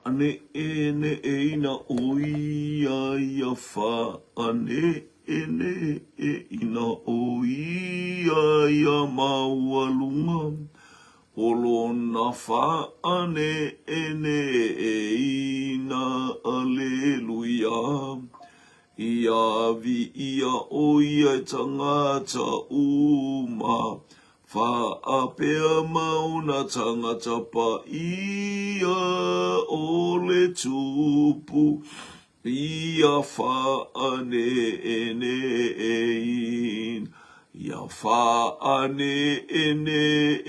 ane ene eina oia ia fa ane ene eina oia ia maualunga olona fa ane ene eina aleluia ia vi ia oia tangata uma fa apea mauna tangata pa ia ole tupu ia fa ane ene ein ia fa ane ene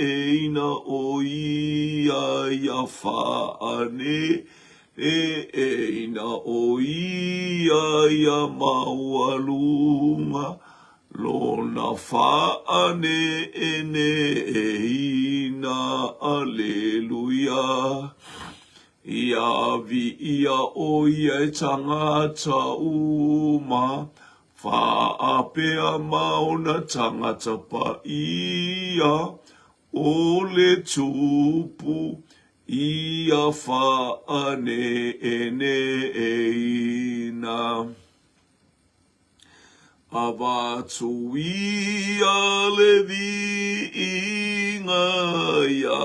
eina o ia fa ane eina o ia maualunga lona fa ane ene eina aleluia ia vi ia o ia tangata uma fa apea mauna tangata pa ia ole tupu ia fa ane ene eina avatu ia levi inga ia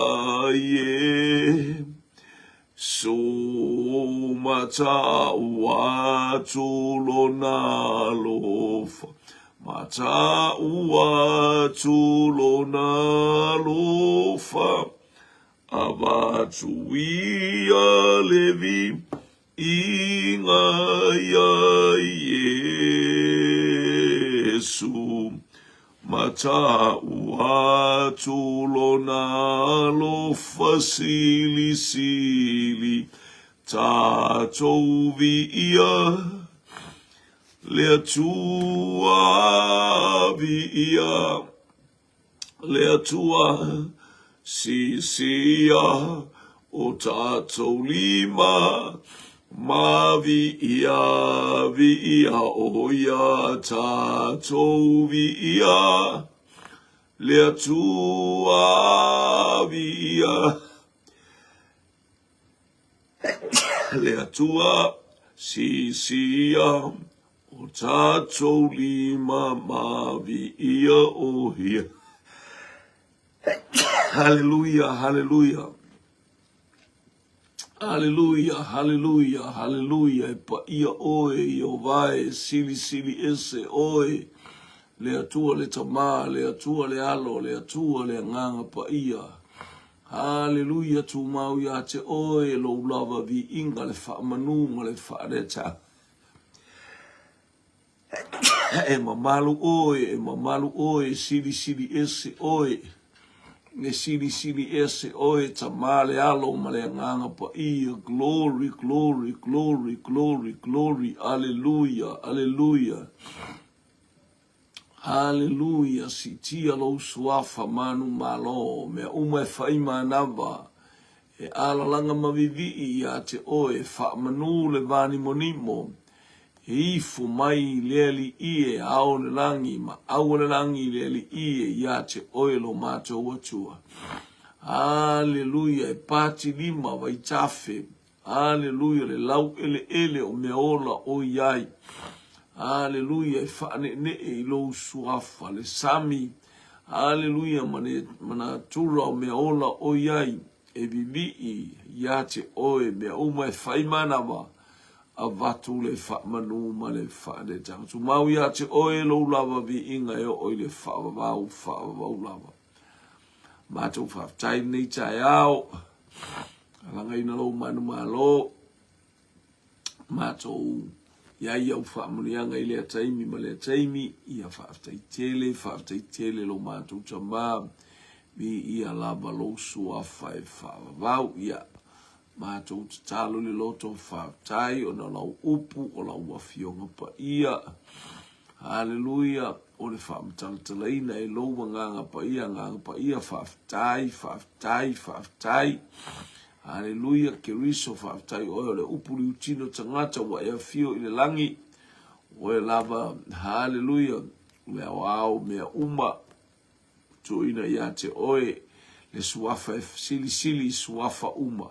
ye so mata watu lona lofa mata watu lona lofa avatu ia levi inga ia Yesu mata watu lona lofa sili sili tatou vi ia lea tua vi ia lea tua sisia o tatou lima ma vi ia o ia tatou vi ia lea tua vi ia lea tua sisia o tatou lima ma vi ia o ia hallelujah hallelujah hallelujah hallelujah hallelujah e pa ia oe i o vai sili sili ese oe le atua le tama le atua le alo le atua le nganga pa ia hallelujah tu mau ia te oe lo lava vi inga le fa manu le fa reta e mamalu oe sili sili ese oe ne sili sili ese oe tamale alo male nganga pa ia glory glory glory glory glory hallelujah hallelujah hallelujah si tia lo suafa manu malo me uma e faima nava e ala langa mavivi ia te oe fa manu le vani monimo e ifu mai leli ie au le langi ma au le langi leli ie ia te oilo mato watua. Hallelujah e pati lima vai tafe. Hallelujah le lau ele o meola o iai. Hallelujah e fane ne e lo suafa le sami. Hallelujah mana tura o meola o iai e bibi ia te oe me uma e faimana wa. A vatu le fa manu ma le fa de tang tu mau ia te oe lo lava vi inga e oe le fa vau lava ma tu fa tai nei tai au alanga ina lo manu malo ma tu ia ia fa manu anga ile taimi ma le taimi ia fa tele lo ma tu chama vi ia lava lo sua fa vau ia ma tu talo le loto fa tai o na lau upu o lau wafionga pa ia hallelujah o le fa mtaltalaina e lo nganga pa ia fa tai hallelujah ke riso fa tai o le upu li utino tangata wa e fio ile langi o e lava hallelujah le au me uma tu ina ia te oe le suafa sili suafa uma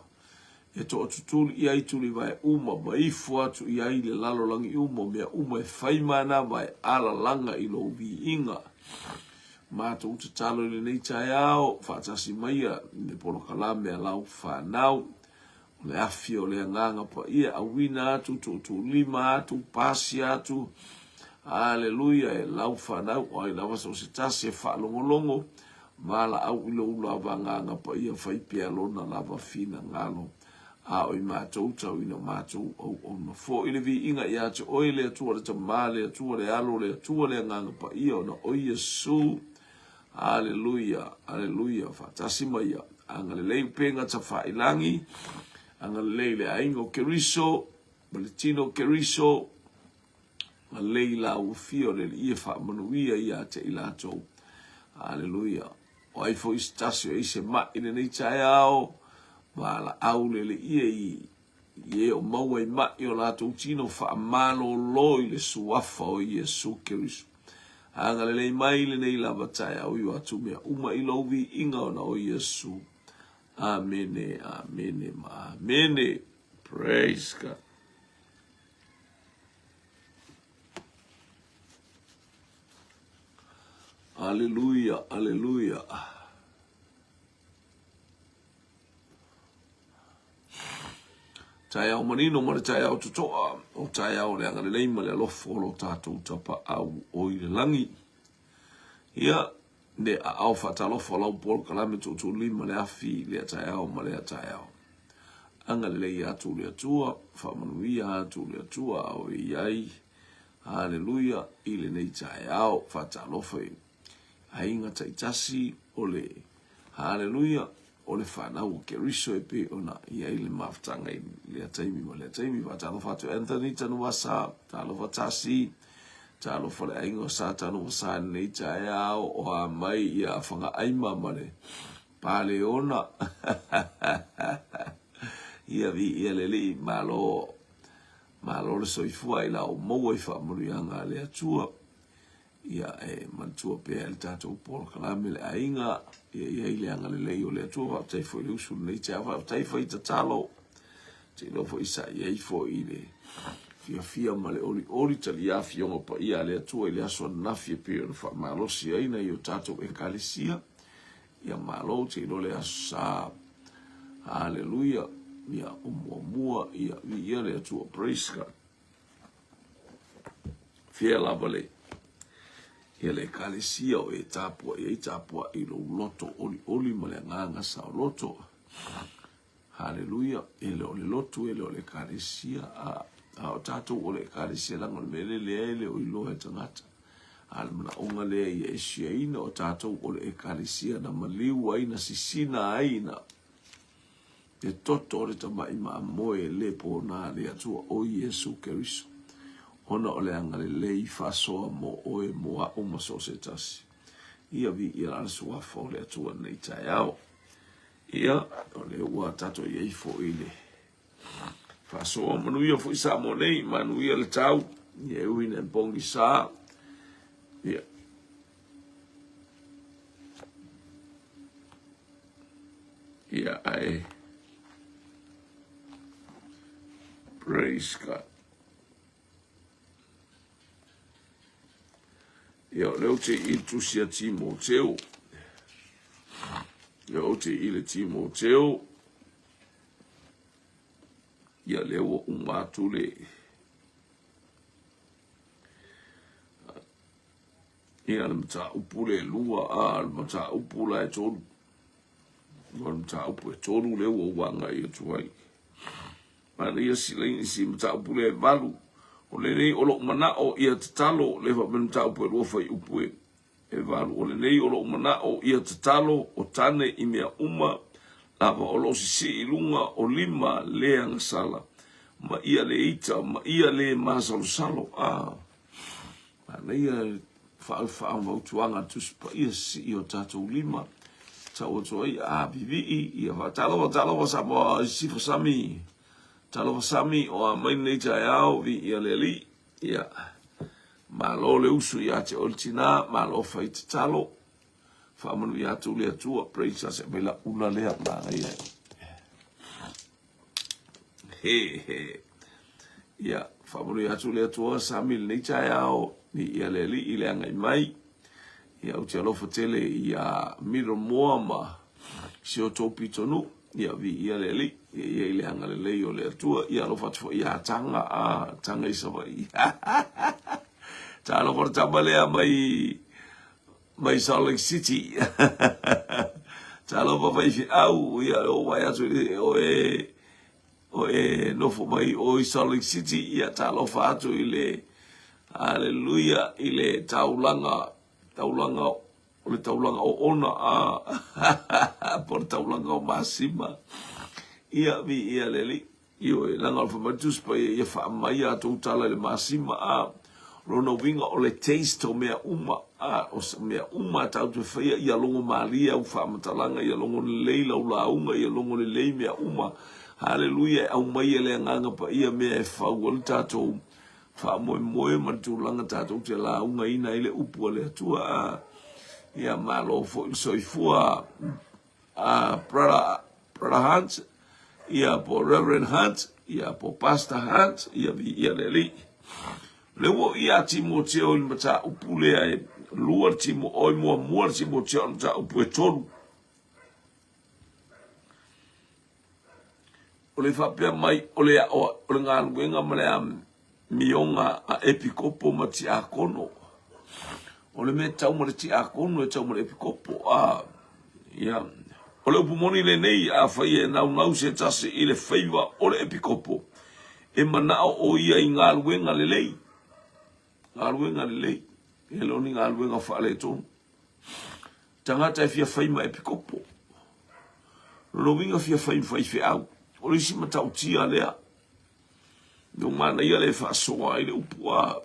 e to tutuli ia i tuli vai uma mai fuatu ia i le lalo langi uma mea uma e whaimana vai ala langa i lo vi inga. Mātou uta talo le nei tai ao, whaatasi maia, ne polo kalame a lau whanau, le afi o le anganga pa ia awina atu, tu lima atu, pasi atu, aleluia e lau whanau, o ai lawa so se tasi e whaalongolongo, mala au ilo ula wanganga pa ia whaipea lona lava fina ngalo, a oi mātou tau ina mātou au na fo ile vi inga ia te oi le atua le tamale, atua le alo, le atua le anganga pa ia o na oi Yesu. Haleluya, haleluya, fatasi maya. Angale lei penga ta failangi, angale lei le aingo keriso, baletino keriso, lei la ufio le ia fa manuia ia te ilato. Haleluya. O ai fo istasio ise ma ine nei taiao, wala au le ia i o maua i ma i o lato utino fa amalo loi le suafa o Yesu keriso. Angale lei mai le nei lava tai au i atu mea uma i lovi inga ona o Yesu. Amene, amene, amene. Praise God. Hallelujah, hallelujah. Tai au manino ma le tai au tutoa, o tai au le angale lei ma le alofo lo tātou tapa au o i le langi. Ia, ne a au whatalofo lau polo kalame tutu lima le afi le tai au ma le tai au. Angale lei atu le atua, whamanuia atu le atua au i ai. Hallelujah, i le nei tai au, whatalofo i. Ainga taitasi o le, hallelujah, o le whanau ke riso e pe ona ia i le maftanga i le ataimi ma le ataimi wa talo fatu Anthony tanu wasa talo fatasi talo fale aingo sa tanu wasa nei tai au o a mai ia whanga aima ma le pale ona ia vi ia le li malo le soifua i la o moua i whamurianga le atua ia e mantua pe el tatou polo kalame le ainga ia i le anga le lei o le atua wa tai foi usu nei te awa tai foi ta talo te lo foi sa ia i foi i le fia ma le oli tali a fionga pa ia le atua i le aso nafi pe o fa malosi aina i o tatou e kalisia ia malo te lo le asa hallelujah ia mua ia le atua praise God fia la vale ia le kalesia o e tapua i lo loto oli ma le nganga sa loto. Hallelujah. E le loto e le kalesia a o tatou o le kalesia langa le mele le o ilo e tangata. Almana onga le ia e siaina o tatou o le kalesia na maliu aina sisina aina. E toto o le tamai ma moe le po na le atua o Yesu Keriso. Ona ole angale lei fasoa mo oe moa o maso se tasi. Ia vi ia la sua fo le atua nei tai au. Ia ole ua tato iei fo ile. Fasoa manu ia fo isa mo nei manu ia le tau. Ia uine mpongi sa. Ia. Ia ai. Praise God. Ia leo te i tusia Timoteo. Ia te i le Timoteo. Ia leo umatu le. Ia le mta upule lua a le mta upula e tolu. Ia le mta upu e tolu leo o wanga i tuai. Mana ia silaini si mta upule e valu. O le nei o lo mana o ia tatalo le fa ben tau po lo fai upue e valu o le nei o lo mana o ia tatalo o tane i mea uma lava o lo si ilunga o lima le ang sala ma ia le ita ma ia le masalo salo na ia fa va tuanga tu pa ia si o tato lima tau to ia bibi ia va talo sa mo si fo sami talo sami o mai nei tai au vi ia leli ia malo le usu ia te oltina malo fai te talo fa manu ia tu le tua praise se bela una le na ia Ia whamuru atu le atua Samuel nei tai ao ni ia le li i le angai mai. Ia uti alofa tele ia miro moa ma si o topi tonu. Ia vi ia le li. Ia i le anga le lei o le atua. Ia alofa tfo ia tanga a tanga i sawa i. Ta alofa tama lea mai Salt Lake City. Ta alofa vai fi au ia o vai atu o e nofo mai o i Salt Lake City ia talo fatu i le haleluya i le taulanga o ona a por taulanga o masima ia vi ia leli io e langa alfa matus pa ia fa mai a tala le masima a rono winga o le taste o mea uma o mea uma tau te whaia ia longo maria u fa matalanga ia longo le leila u launga ia longo le lei mea uma. Haleluya au mai ele nganga pa ia me e whau al tātou wha moe matulanga tātou te la unga ina ile upu ale atua ia malo fo il soifua Brother Hunt ia po Reverend Hunt ia po Pastor Hunt ia vi ia leli lewo ia Timoteo il mata upu lea e luar timo oi mua Timoteo il mata upu e tolu. O le whapea mai o le ngā luenga malea mionga a epikopo ma ti a kono. O le me tau ma le ti a kono e tau ma le epikopo ia. O le upumoni le nei a whai e nau se tase i le whaiwa o le epikopo. E manao o ia i ngā luenga le lei. Ngā luenga le lei. E loni ngā luenga whaale tonu. Tangata e fia whaima epikopo. Rowinga fia whai au. O le si matau tia lea. No mana ia le whaasoa i le upua.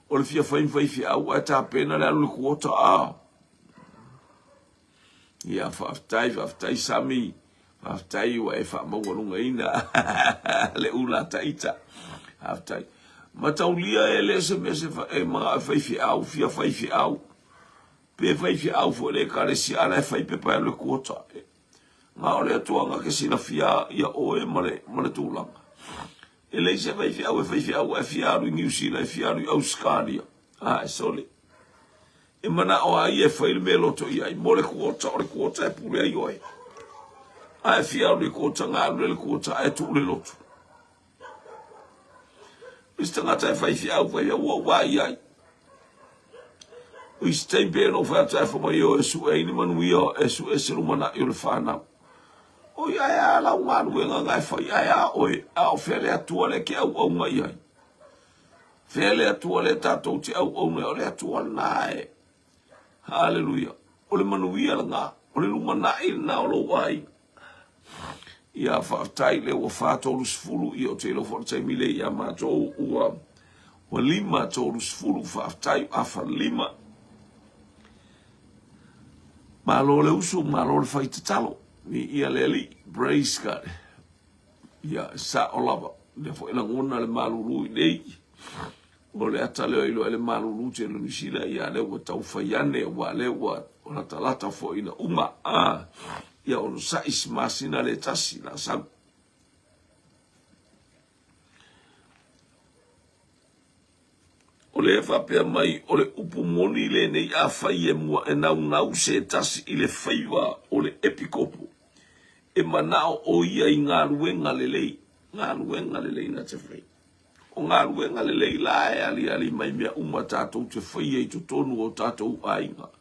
O le fia whai au a tā pena le alu le kuota a. Ia whaftai sami. Whaftai wa e whaamawarunga ina. Le ula taita. Whaftai. Matau lia e le se mese e mga whai au. Fia whai au. Pe whai au fo le kare si ala e whai pepa le kuota e. Ngā ole atuanga ke sina fia ia oe mare tūlanga. E lei se vai fia au e fiaru i New Zealand, e fiaru i Australia. E sole. E mana o ai e whaile me loto i ai, mo le kuota e pule ai oe. E fiaru i kuota ngā le kuota e tū le loto. Mr. Ngata e whai fia au ua wai ai. O i stein pēno whata e whamai o e su e ini manuia e su e siru mana i o le whanau. O ia la ngā ruenga ngai whai ia oi au whele atua le ke au ngai ai. Whele atua le tātou te au ngai o le atua nae. Hallelujah. O le manuia la ngā, o le lumana i na o lo wai. Ia whaftai le ua whātoru sfuru i o te ilo whortai mile ia mātou ua lima toru sfuru whaftai afa lima. Malo le usu, malo le whaitatalo. Ni ia leli, praise God. Ia sa o lava. Le fo ila ngona le maluru i nei. O le atale o ilo ele maluru te lo nisila. Ia le ua tau whaiane wa le ua o la talata fo ina uma. Ia o sa ismasina le tasi na sam. O le whapea mai o le upumoni le nei a whai e mua e nau se tasi i le whaiwa o le epikopo. E manao o ia i ngā ruenga le lei. Ngā ruenga le lei na te whai. O ngā ruenga le lei la e ali mai mea uma tātou te whai e tu tonu o tātou ainga.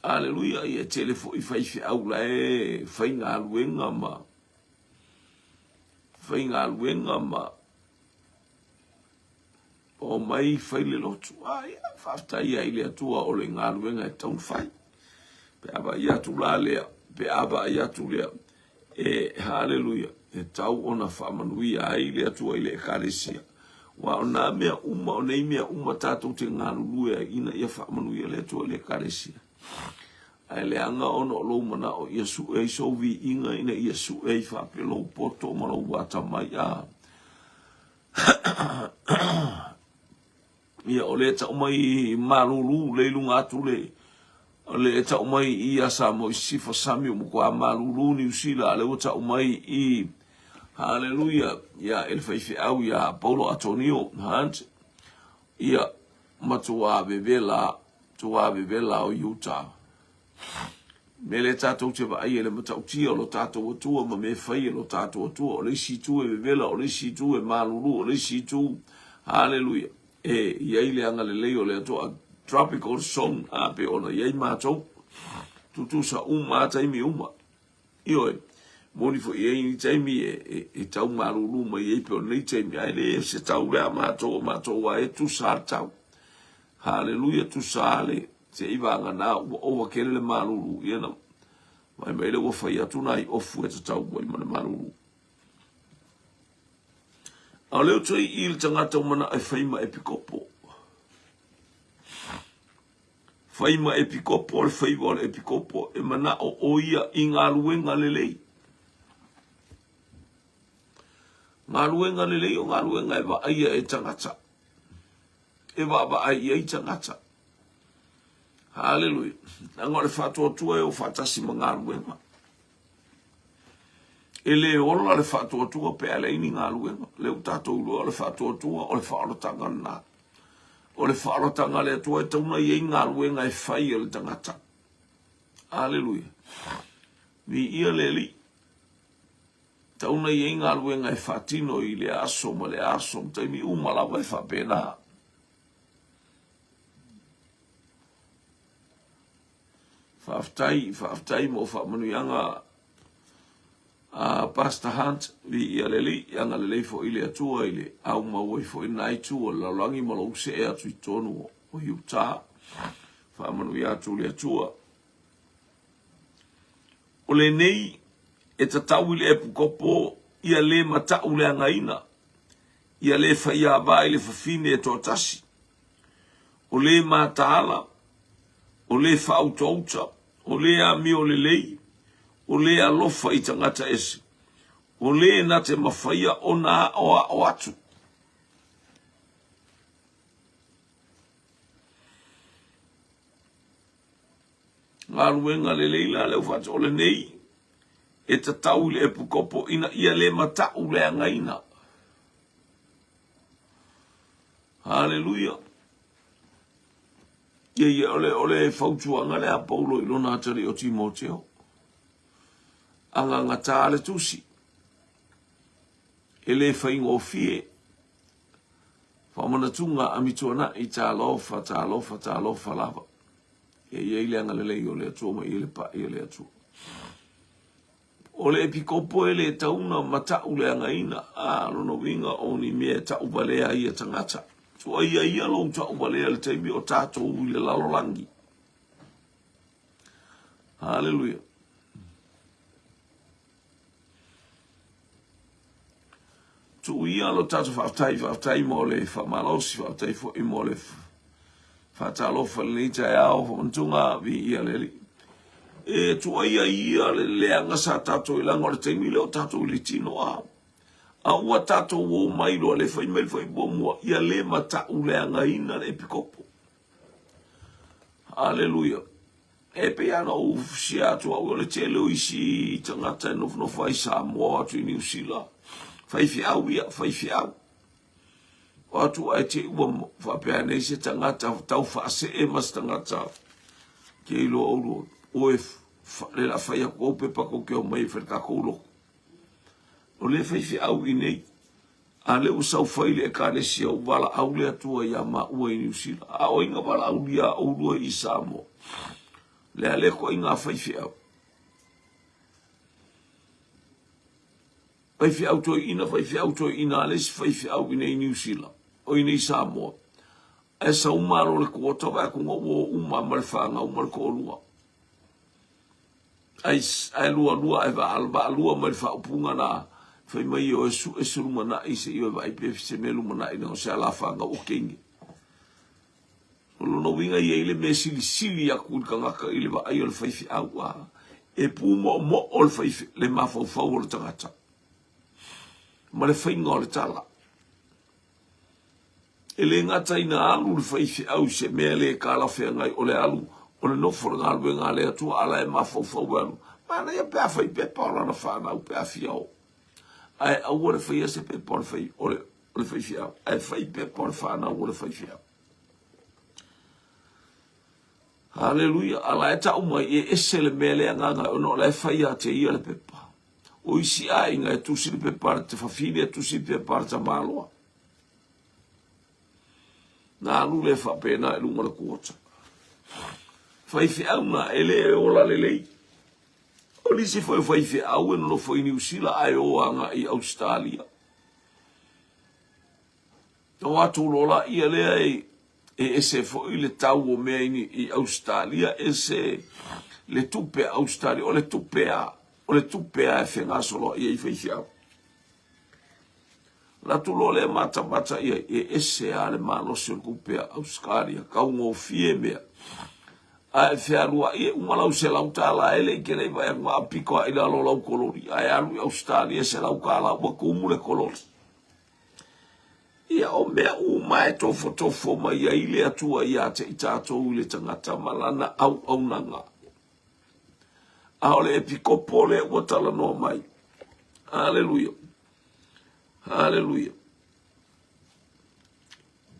Aleluia, i e telefo i whai au la e whai ngā ruenga ma. Whai ngā ruenga ma. O mai whai le lotu. Whaftai ai le atua o le ngā ruenga e taun whai. Pe aba i atu la lea. Pe aba i atu lea. Hallelujah. E tau ona whamanuia ai le atua i le ekaresia. Wa o nā mea uma, o nei mea uma tātou te ngā rurua ina ia whamanuia le atua i le ekaresia. Ai le anga ono o lou mana o ia su e sovi inga ina ia su e whapelo poto mana o wata mai a. Ia o le tau mai maruru le lunga atu le le ta umai I asa mo sifa sami mo kwa malulu ni usila le ta umai I hallelujah ya el faifi au ya Paulo Antonio Hunt ia matua bebela o Utah mele tatou te vai ele matautia lo tatou tua ma me fai lo tatou tua o le situ e bebela o le situ e malulu o le situ hallelujah ia ile anga le leo le to tropical song a pe ona ia matou tutu sa taimi io moni fo ia ni taimi e tau malulu ma ia pe ona taimi ai le se tau le matou wa e tu sa tau hallelujah tu sa le se iwa ngana o wakele le malulu ia na mai mai le wafai atu nai ofu e tau boi mana malulu a leo tui il tangata umana ai whaima epikopo whaima epikopo le whaiwa le epikopo e mana o oia I ngā luenga lelei ngā luenga lelei o ngā luenga e wa aia e tangata e wa aia e tangata hallelujah nangwa le whatua tua e o whatasi ma ngā luenga e le ola le whatua tua pe ale ini ngā luenga le utatou lua le whatua tua o le whaarotanga nā o le whaarotanga le tua e tauna I ngā luenga e whai e le tangata hallelujah vi ia le li tauna I ngā luenga e whatino I le aso ma le aso taimi umalawa e whapena Whaftai mo whamanuianga Pastor Hunt vi ia leli ianga lelei fo ile atua ile au mawai fo ina itua laulangi malo se e atu I tonu o Utah whamanuia atu le atua o le nei e tatau ile epu kopo ia le matau le angaina ia le whaia vai le whawhine e tōtasi o le mātaala o le whautauta o le a mi o le lei, o le a lofa I tangata ese, o le na te mawhaia o nā o atu. Ngā ruenga le leila leu whata o le nei, e ta tau le epu kopo ina ia le matau le angaina. Hallelujah. Ia ole fautuanga le a Paulo I lona atari o Timoteo. Anga ngata ale tusi. Ele whaingo o fie. Whamanatunga amituana I tā lofa lava. Ia ile anga lelei o le atua ma ile pa I le atua. O le epikopo ele tauna matau le angaina. Lono winga o ni mea ta ubalea ia tangata. So ia lo ta ubalea le taimi o tātou I le lalolangi. Hallelujah. So ia lo tātou whaftai mo le whamalosi whaftai fo I mo le whatalofa le neita e ao whamantunga vi ia leli. E tua ia le leanga sa tātou I langa o le taimi le o tātou I le tino ao. A ua tato wo mai lo le fai mai fai bomua ia le mata ule angaina le pikopo. Hallelujah. E pe ana o sia to o le tele o isi tangata no fai sa mo atu New Zealand. Fai fi au. O atu ai te ua fa pe ana se tangata tau fa se e mas tangata. Ke lo o e le la fai ko pe pa ko ke o mai fa ka ko lo. O le fai au I nei, a le usau fai le ka le sia o wala au le atua ia ma ua I New Zealand. A o inga wala au lia au lua I Samoa. Le a le ko inga fai au. Fai au toi ina le si fai au I nei New Zealand. O I nei Samoa. E sa umaro le kuota wa kunga wo uma marifanga umar ko lua. Ai lua e va alba lua marifa upunga na fai mai o esu lumana I se iwa vai pe se me lumana I no se ala whanga o kengi. O lono winga I ele me sili a kūkangaka I le wa ai o le whaifi au a. E pūmo mo o le whaifi le mawhau o le tangata. Ma le whainga o le tala. E le ngata ina alu le whaifi au se mea le kālawhea ngai o le alu o le nofo le galu e gale atua ala e mafaufau anu mana ia pe a fai pepa o lana whanau pe a fiao ai au o le faia se pepa o le fai o le fai fiao ai fai pepa o le whanau o le fai fiao Hallelujah ala e ta umai e ese le mele anganga o no le fai a te ia le pepa o isi a inga e tusi le pepa te fafini e tusi le pepa te maloa na anu le fa pena e lunga le kuota fai fiao na ele o la lelei o lisi foi fai fiao e no foi New Zealand ai o anga i Australia o atu lola ia lea e se foi le tau o mea i Australia e se le tupe Australia o le tupea e whenga solo i fai fiao la tu lo le mata ia e se ale malo se kupea Australia ka ngo fie mea a fiarua e uma lau se lau tala ele ke le vai ma piko ila lo lau kolori ai alu Australia se lau kala wa kumule kolori ia o mea uma e tofo ma ia ile atua ia te itato ile tangata malana au nanga a ole e piko pole o tala no mai hallelujah Hallelujah.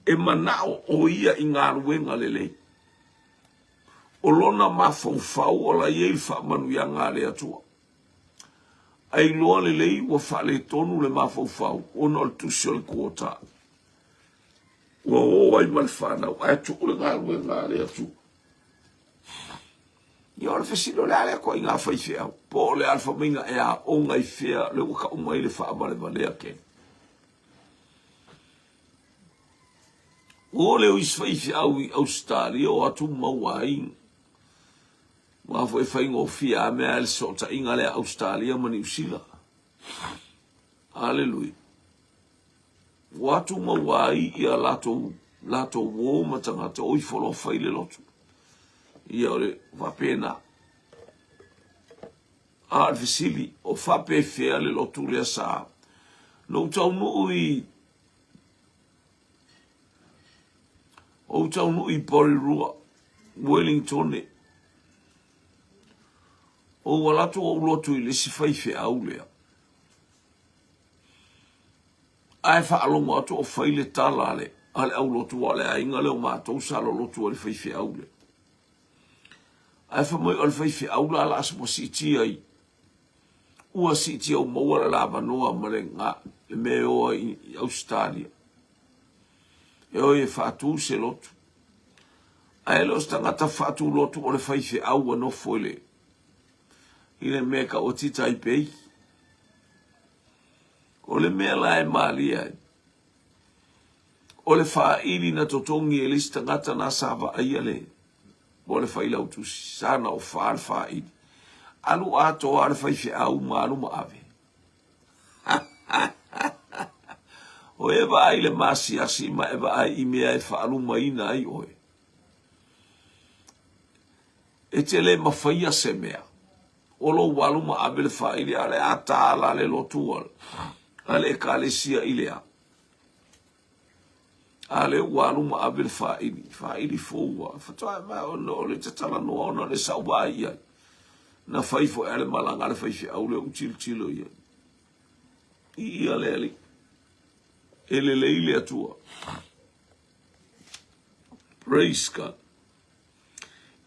E manao o ia i ngā ruenga lele. O lona mafau o la iei wha manu ia ngā rea tua. Ai loa lele i wa whale tonu le mafau o no le tusi o le kuota. Ua o ai male whanau, ai tu le ngā ruenga rea tua. Ia ora whesino le alea ko i ngā whaiwhea. Po le alfa minga e a o ngai whea le waka umai le wha amare valea kena. O le o iswaifi au i Australia o atu mauain. Wa foi whaingo fia mea le sota inga le Australia ma New Zealand. Hallelujah. O atu mauai ia lato wo matangata o i folo whaile lotu. Ia o le wapena. A visili o whape fea le lotu lea saa. No tau no i o tau no i Porirua, Wellington e. O walato o lotu i le sifaife au lea. Ai wha alongo atu o whaile tala le, ale au lotu wale a inga leo mātou salo lotu o le whaife au le. Ai wha mai o le whaife au la ala asmo siti ai. Ua siti au mawara la manoa mare ngā le meo i Australia. E oi e whātū se lotu. Ai lo stangata whātū lotu o le whaife au no foile. I le meka o tita i pei. O le mea la e maali ai. O le whaili na totongi e lista ngata na sava ai ale. O le whaila utusi. Sana o whaili. Alu ato a le whaife au maalu maave. O eva ai le masi asi ma eva ai I mea e whaalu maina ai oe. E te le mawhaia se mea. O lo walu ma abe le whaili ale ata ala le lotual. Ale ka le sia ilea. Ale walu ma abe le whaili. Whaili fōua. Whatoa ma o le tatala noa ona le sauwa ia. Na whaifo e ale malanga le whaife au le utilo ia. Ia le ali. Ele leile atua. Praise God.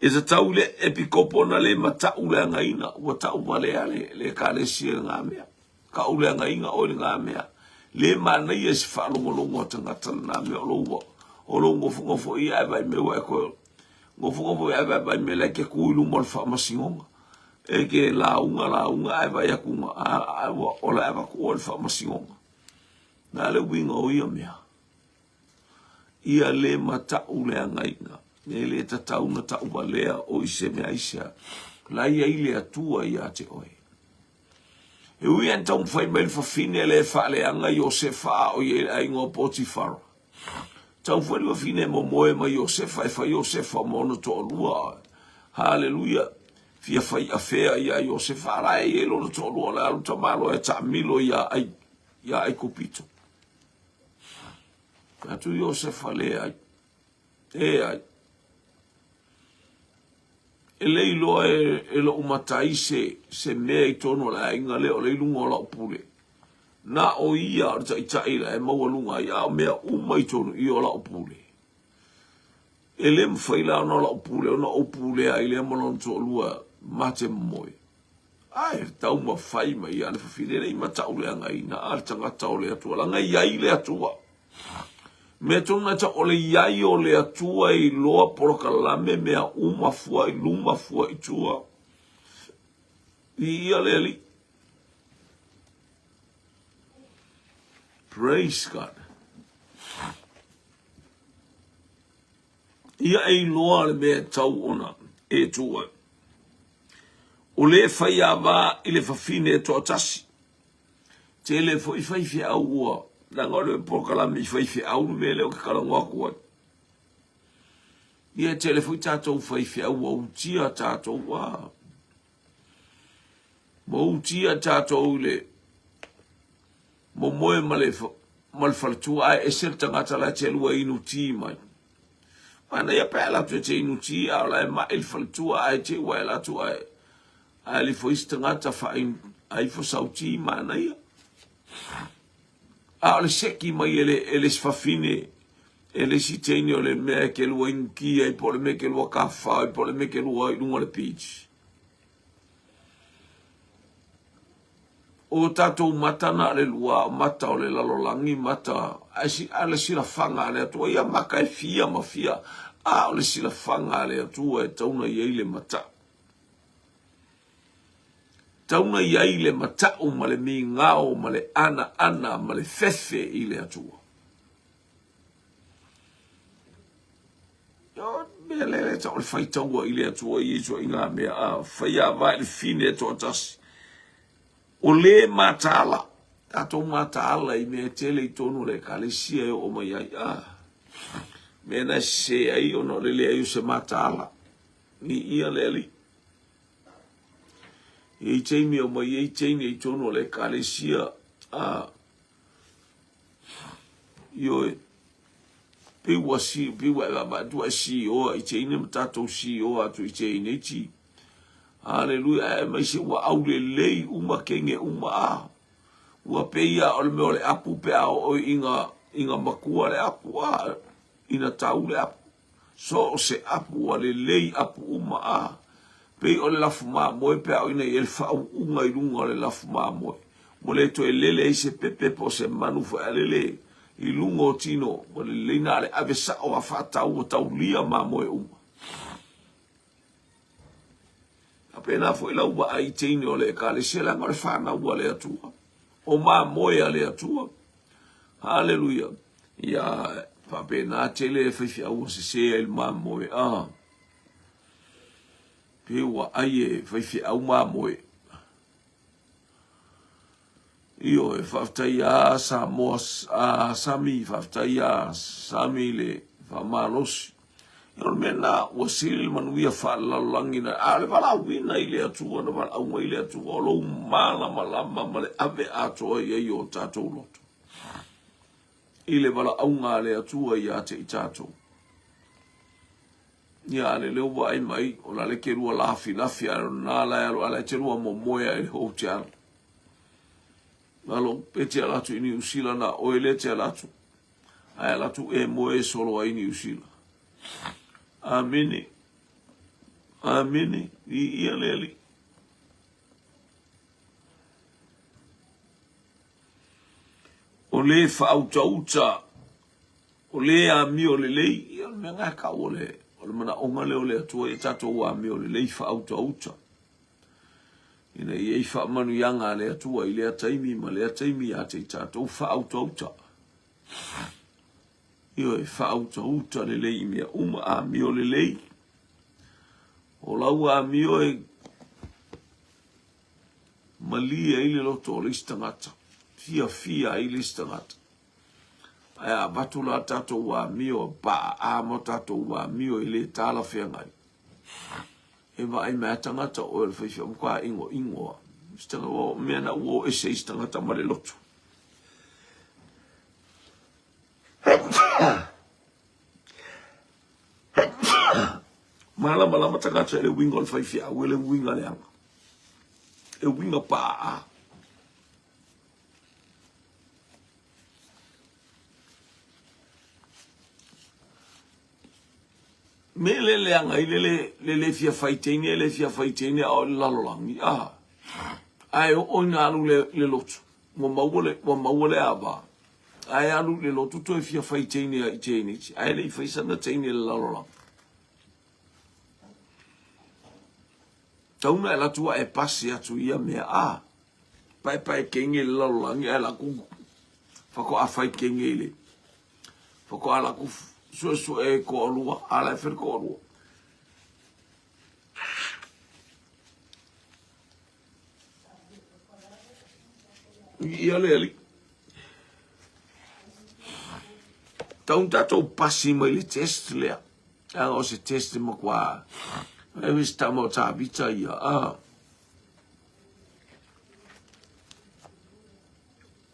E ta taule epikopo na le matau le ngaina. Ua tau male ale le ka le sia ngā mea. Ka ule ngainga o le ngā mea. Le mana ia si whaalongolongo tangata na mea o loua. O lo ngofungofo I ai vai mewa e koe. Ngofungofo I ai vai me leke kuilu mo le whaamasingonga. E ke launga ai vai akunga. O le ava kua le whaamasingonga. Na le winga o ia mea. Ia le matau le ngainga. Ne le tatau na tau balea o ise mea isa. La ia ile atua ia te oe. E ui anta umwhai mai whawhine le whale anga Iosefa o ie aingo Potifara. Tau whai whawhine mo moe ma Iosefa e whai Iosefa mono to lua. Hallelujah. Fia whai awhea ia Iosefa rai e lono to lua le alu tamalo e ta milo ia ai kupito. Atu Iosefa le ai. E ai. le ilo e lo umatai se mea I tono la inga le o le ilunga o la upule. Na o ia o tai la e maua lunga ia o mea I tono I o la upule. E le mwhaila o la upule o na upule a I le amalon to lua mate moi. Ai, tau ma whai mai ane whawhine nei ma tau lea ngai na ar tanga tau lea tua la ngai iai lea tua. Me tona ta ole iai o lea tua I loa poroka lame mea umafua I lumafua I tua. I ia lea li. Praise God. Ia e loa le mea tau ona e tua. O le whai awa I le whawhine e toa tasi. Te le fo I whaiwhi au ua. Na ngore poroka lame I whaiwhi au me leo ke karangoa kua. Ia te le fo I tātou whaiwhi au au tia tātou wa. Mo utia tātou le. Mo moe malwhalatua ai e ser tangata la te lua inu ti mai. Mana ia pēla tu te inu ti au la e ma il whalatua ai te wai la tu ai. Ai li fo istangata whain ai fo sauti mana ia. A le seki mai ele sfafine ele si teini o le mea ke lua inki ai po le mea ke lua kafa ai po le mea ke lua I lunga le peach. O tatou matana le lua mata o le lalolangi mata a le sila fanga le atua ia maka e fia ma fia a o le sila fanga le atua e tauna iei le mata. Tauna iai le mata o ma le mi ngao ma le ana ma le fefe I le atua. Yo mea le tau le fai taua I le atua I so I ngā mea a fai a vai le fine e toa tasi. O le matala. Tatou matala I mea tele I tonu le kalesia e o mai ai a. Mea na se ai o no le le ai o se matala. Ni ia le ali. I teimi o mai I teimi I tonu le kalesia a. Io e. Piwa ba dua si o I teini mtatou si o atu I teini ti. Hallelujah. E mai se wa au le lei uma kenge uma a. Ua peia o le meo le apu pea o inga makua le apu a. Ina tau le apu. So se apu a le lei apu uma a. Pei o le lafu maa moe pea o ina I ele whau unga I runga o le lafu maa moe. Mo le to e lele I se pepe po se manufa e lele. I lunga o tino. Mo le leina ale ave sa o a whatau o tau lia maa moe uma. Apena fo ila uba ai teini o le kalesia la ngore whana ua le atua. O maa moe a le atua. Hallelujah. Ia papena tele e whaiwhi au se sea il maa moe. Pewa ai e whaiwhi au maa moe. Io e whaftai a sa moas a sami whaftai a sami le whamalosi. Io mena o sil manuia whaalalangi na ale wala wina I le atua na wala aunga I le atua o lo mana malama ma le ave atoa I o tātou loto. I le wala aunga le atua I ate I tātou. Ia le leo wa ai mai o la le kerua lafi a na la alo ala te rua mo moea I le hotel. Alo pete alatu I New Zealand na o ele te alatu. Ai alatu e moe solo ai New Zealand. Amene. Amene. I ia leli. O le whautauta. O le a mi o le lei. Ia me ngaka o le. O le mana onga leo le atua e tatou a mi o le lei whautauta. Ina I ei whaamanu yanga le atua I le ataimi ma le ataimi a te tatou whautauta. Io e whautauta le lei mea uma a mi o le lei. O lau a mi o e malia I le loto o le istangata. Fia I le istangata. Ai a batu la tatou a mi o pa a mo tatou a mi o I le tala whengai. E wa ai mea tangata o le whaiwhia mkwa ingo. Istanga o mea na uo e se istangata ma le loto. Malama tangata e winga le fai fia, wele winga le anga. E winga pa. Me le anga le fia faiteni le fia faiteni o lalolangi. Ai o nga alu le lotu. Mo mawole aba. Ai alu le lotu to e fia faiteni ai teni. Ai le faisana teni le lalolangi. Tauna la tua e pasi atu ia mea pai kenge le lalolangi ai la ku. Fako afai kenge le. Fako ala ku so e ko alua ala fer ko alua. Ia le ali. Taun tatou pasi mai le test lea. O se test mo kwa. E wis tamo ta vita ia.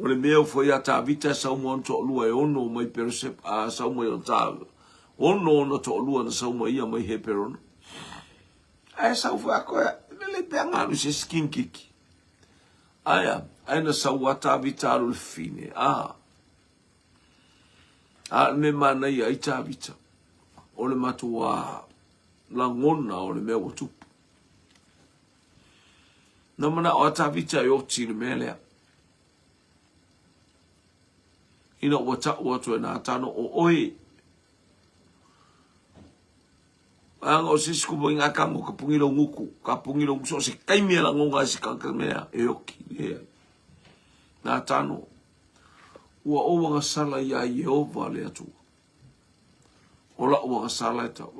O le mea foi a ta vita sa mo to lua e ono mai persep sa mo o ta. Ono no to lua na sa mo ia mai he peron. Ai sa foi a ko le penga no se skin kick. Aya, aina sa wata vita le fine. Me mana ia i ta vita. O le matua la ngona o le mea o tupu. Na mana o ta vita i oti le mea lea. Ina wata watu e na tano o oi. Anga o sisku mo inga kamo ka pungilo nguku. Ka pungilo nguku se kaimea la ngonga si kakamea e oki. Na tano. Ua owa nga sala ia Yehova le atu. Ola owa nga sala e tau.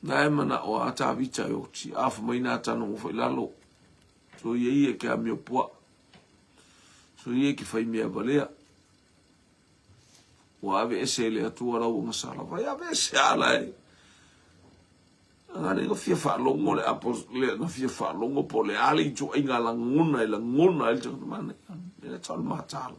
Na mana o ata vita e oti. Afa mai na tano mo fai lalo. So ye ke a mio pua. So ye ki fai mea valea. Wa ave ese le atu ala o nga sala. Vai ave ese ala e. Ngane nga fia wha longo le apos le nga fia wha longo po le ale i jo inga la ngona il tau mana. Le tau matala.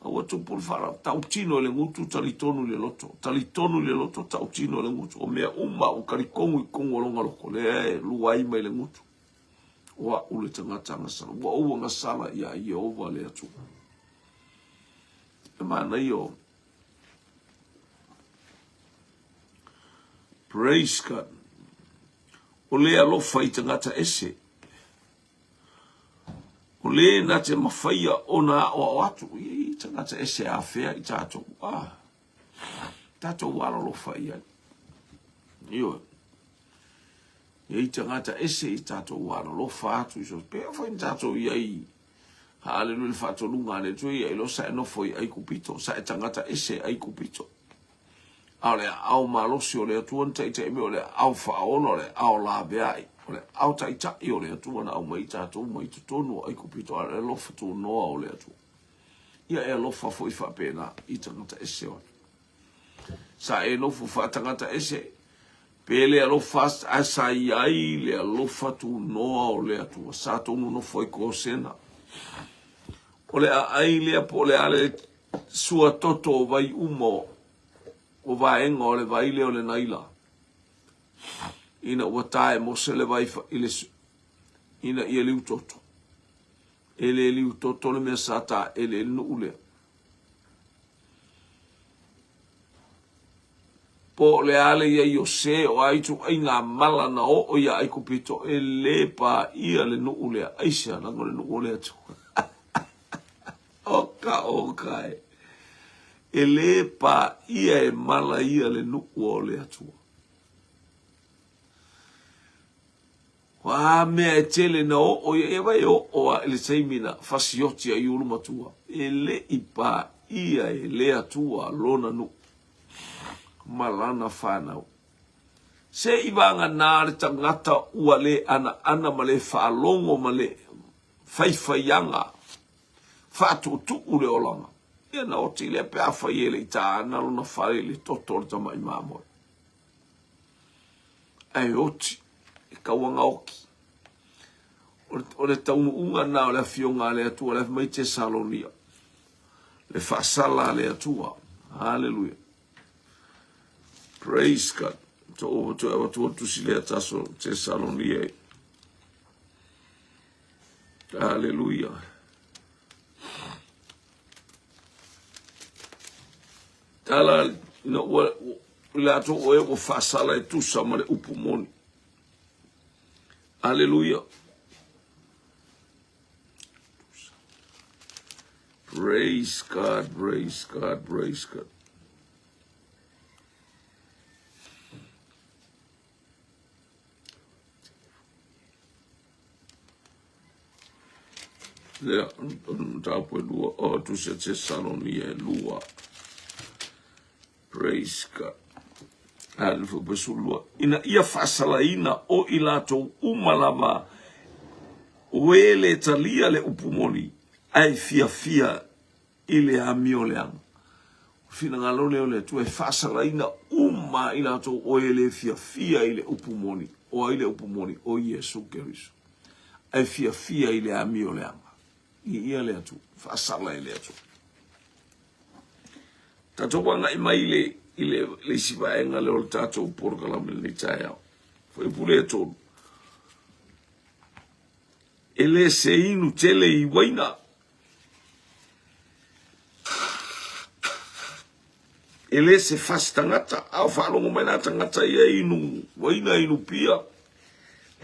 Awa tu por fara tautino le ngutu talitonu le loto. Talitonu le loto tautino le ngutu. O mea o karikongu i kongo longa loko. Le luai mai le ngutu. Wa ule tanga sala. Wa uwa nga sala ia Yehova le atu. E mana iyo. Praise God. O le alofa i tangata ese. O le na te mawhaia o na o atu. I tangata ese a whea i tātou. Tātou wala lofa i ai. Ioi. I tangata ese i tātou wala lofa atu. Iso pēa whai tātou i ai. Haalelu le whātou lunga le tui. I lo sa e nofo i ai kupito. Sa e tangata ese ai kupito. Au le au malosi o le atuan taita ime o le au whaono le au la beai. O le au taita i o le atuan au mai tātou mai tutonu ai kupito a le lofa tu noa o le atu. Ia e lofa foi whapena i tangata ese o. Sa e lofu whatangata ese. Pe le lofa asa i ai le lofa tu noa o le atu. Sa tonu no foi ko sena. O le ai le po le ale sua toto vai umo. O vaenga o le vaile o le naila. Ina ua tae mo se le vaifa ina ia liu toto. Ele liu toto le mea sata ele nuu lea. Po le ale ia i o se o aitu ai ngā mala na o ia ai kupito. Ele pa ia le nuu lea. Aisha nango le nuu lea tu. Oka e. Ele pa ia e mala ia le nuku o le atua. Wa mea e tele na o ia ewa e o a ele seimina fasioti a iulu matua. Ele i pa ia e le atua lona nuku. Malana whanau. Se iwanga nāre tangata ua le ana ma le whaalongo ma le whaiwhaianga. Whātutu ule olanga. Ia na oti le pe afa i ele i tā ana lona whare le totoro tama i māmoe. Ai oti, e kauanga oki. O le taunu unga na o le fionga le atua, le mai te salonia. Le whaasala le atua. Hallelujah. Praise God. To to sile taso Thessalonia. Hallelujah. Tala no la to o fasala e tu samale upumoni. Hallelujah. Praise God, praise God, praise God. Lea, tapo lua, o tu se Thessalonia lua. Praise God. Hallelujah, besulua. Ina ia fasala ina o ilato umalama wele talia le upumoni. Ai fia ile amio leang. Fina ngalole ole tu e fasala ina ilato o ele fia ile upumoni. O ile upumoni o Yesu Kristo. Ai fia ile amio leang. Ia le atu, fasala ile atu. Tato wanga ima ile siva enga le ol tato porka la mele chaya. Foi pule to. Ele se inu tele I waina. Ele se faz tangata, au falongo mena tangata ia inu, waina inu pia.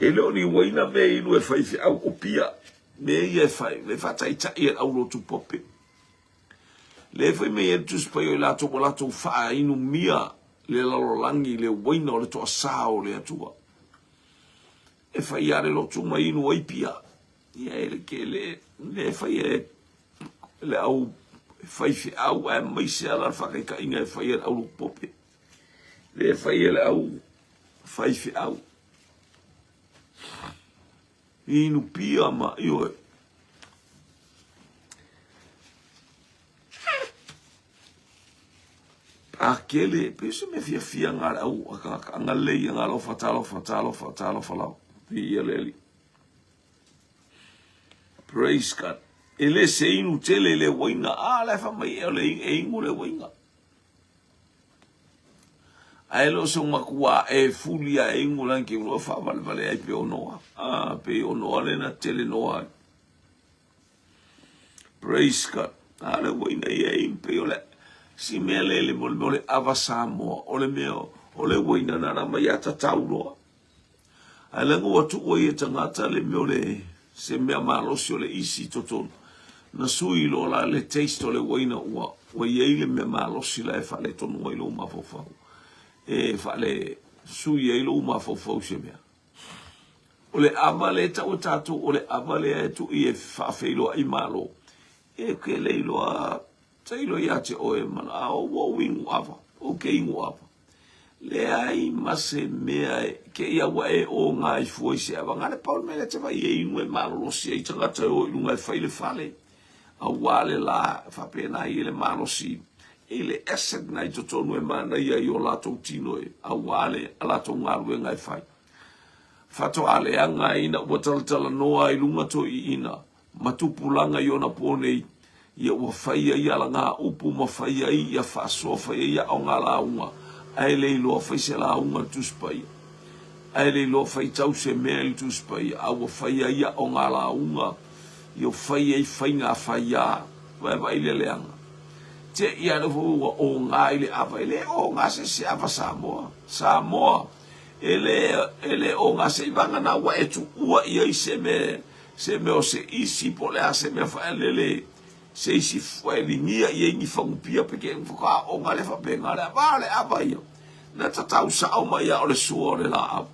Ele oni waina me inu e faifi au opia. Me ia fai, le fata ita ia au lotu pope. Le fai me ia tus pa yo lato mo lato faa inu mia, le lalolangi, le waina o le toa sao le atua. E fai ia le lotu ma inu waipia. Ia ele ke le fai le au fai fi au e mai se ala whakai ka inga e fai au lo pope. Le fai ele au fai fi au. Inu pia ma ioe. Akele, pese me fia ngara au, anga lei ngalo fatalo falau. Pia leli. Praise God. Ele se inu tele le waina, le fa mai ele ingu le waina. Aelo so makua e fulia e ingu lanki ulo fa vale ai pe onoa. Pe onoa le na tele noa. Praise God. Ale waina e impe ole. Si mele le mole avasamo, ole meo, ole waina na rama yata tauloa. Alengu watu oye tangata le meo le se mea malosi ole isi totonu. Na sui lo la le taste o le waina ua ye le me malosi la e fa le tonu wa ilo mafofau e fa le sui e ilo mafofau se mea o le avale tau tatu o le avale e tu I e fa feilo I malo e ke le ilo a tailo ia te o e mana a o wingu ava o ke ingu ava le ai mase mea ke ia wa e o ngai fuoi se ava ngane paul me le te vai e inu e malo lo si e tangata o inu ngai faile fale a wale la fa pena ile malosi ile esed na totonu e mana ia I o lato tino e a wale a lato ngalu ngai fai fato ale anga ina botaltala noa I lunga to I ina matupulanga I ona pone ia wa fai ia la nga upu ma fai ia fa so fai ia o ngala unga ai le lo fai se la unga tuspai ai le lo fai tau se mel tuspai a wa fai ia o ngala unga yo fai e fai ngā fai a vai le leanga. Te ia le fua o ngā ile apa ele o ngā se apa Samoa. Samoa ele o ngā se ivanga na wa etu ua ia I se me o se isi po le a se me fa lele se isi fua lingia ia ingi whangupia peke fuka o ngā le whape ngā le vale apa ia. Na tatau sa au mai a o le sua o le la apa.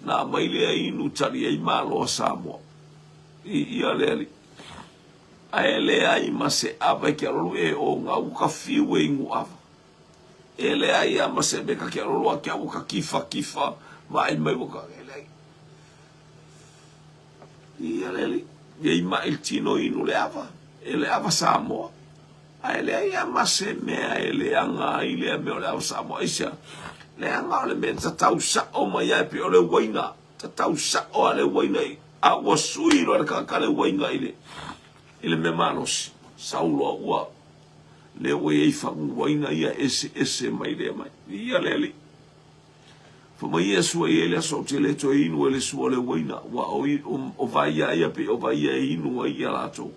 Na mai le inu tari ai malo a Samoa. Ia leli aele ai mase ava ke rolo e o nga uka fiu e ingu ava ele ai mase be ka ke rolo ke uka kifa vai mai uka ele ia leli e ma il tino inu le ava ele ava Samoa aele ai mase me ele anga ile me le ava Samoa isa le anga le me tatau sa o mai ai pe ole waina tatau sa o ale waina a wasui lo ka kale wainga ile me manos saulo ua le o e fangu waina ia ese mai le mai ia le ali fa mai Yesu e le so te le to inu le so le waina wa o vai ia pe o vai inu ia la to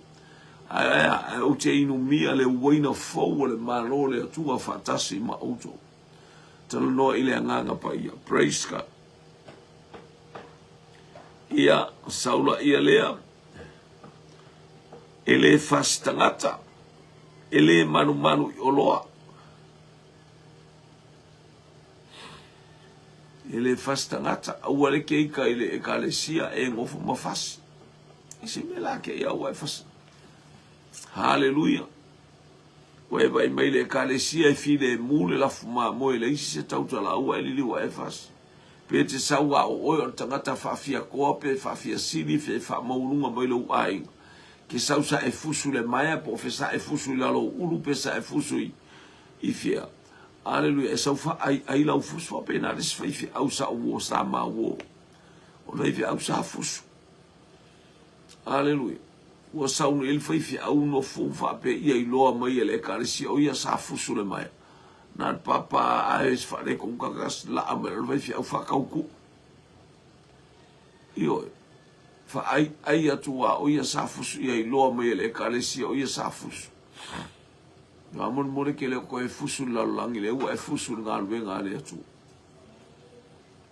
o te inu mia le waina fo le malo le tua fatasi ma auto talo no ile nganga pa ia praise God ia saula ia lea ele fastangata ele manu i oloa ele fastangata au ale ke ka ele ekalesia e ngofo mafasi isi mela ke ia wa fas haleluya we vai mai le ekalesia file mule la fuma mo ele isi se tauta la u ele li wa fas pe te sawa o tangata fa fia ko pe fa fia sili fe fa maulunga mo le ai que sausa e fusu le maia po fesa e fusu le alo ulu pesa e fusu i fia aleluia e saufa ai lau fusu pe na des fai fia au sa o sa ma o le fia au sa fusu aleluia o sa un el fai fia au no fu fa pe i loa mai le karisi o ia sa fusu le maia na papa a es fa le con kagas la amel fai fia au fa kauku io fa ai atua o ia safusu ia loa mai le kalesia o ia safusu no amon more ke le ko e fusu la langi le o e fusu nga luenga le atu